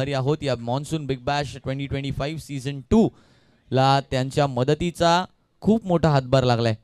आभारी आहोत या मॉन्सून बिग बॅश 2025 सीझन 2 ला त्यांच्या मदतीचा खूप मोठा हातभार लागलाय।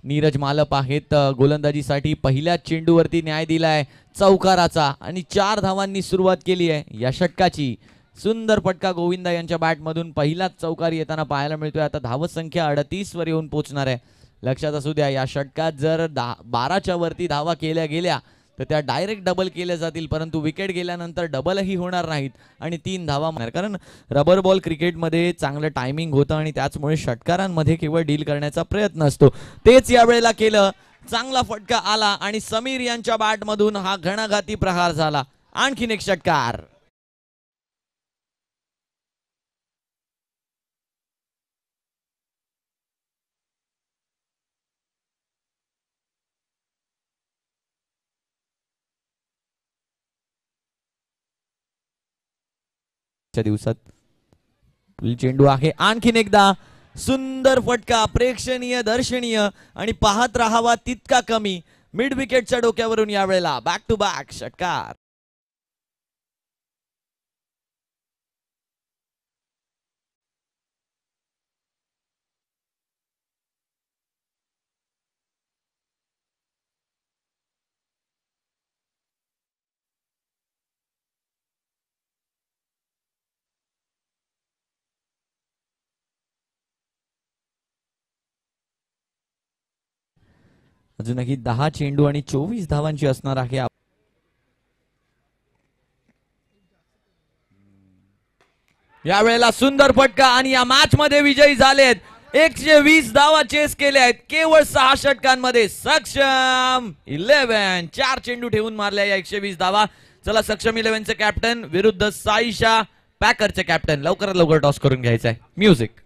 नीरज मालप आहेत गोलंदाजीसाठी पहिल्या चेंडूवरती न्याय दिलाय चौकाराचा आणि 4 धावांनी सुरुवात केली आहे या षटकाची। सुंदर फटका गोविंदा यांच्या बॅट मधून पहिलाच चौकार येताना पाहायला मिळतोय। आता धाव संख्या 38 वर येऊन पोहोचणार आहे। लक्षात असू द्या या षटकात जर 12च्या वरती धावा केल्या गेल्या तर त्या डायरेक्ट डबल केल्या जातील, परंतु विकेट गेल्यानंतर डबलही होणार नाहीत आणि 3 धावा मारणार, कारण रबर बॉल क्रिकेटमध्ये चांगलं टायमिंग होतं आणि त्याचमुळे षटकारांमध्ये केवळ डील करण्याचा प्रयत्न असतो। तेच यावेळेला केलं, चांगला फटका आला आणि समीर यांच्या बॅट मधून हा घणाघाती प्रहार झाला। आणखीन एक षटकार। दिवसात चेंडू आहे, आणखीन एकदा सुंदर फटका, प्रेक्षणीय दर्शनीय आणि पाहत राहावा तितका कमी। मिड विकेटच्या डोक्यावरून यावेळेला बॅक टू बॅक षटकार। अजूनही 10 चेंडू आणि 24 धावांची असणार आहे। यावेळेला सुंदर फटका आणि या मॅच मध्ये विजयी झालेत। 120 धावा चेस केल्या आहेत केवळ 6 षटकांमध्ये। सक्षम 11 4 चेंडू ठेवून मारल्या या 120 धावा। चला सक्षम 11चे कॅप्टन विरुद्ध साईशा पॅकरचे कॅप्टन लवकरात लवकर टॉस करून घ्यायचा आहे। म्युझिक।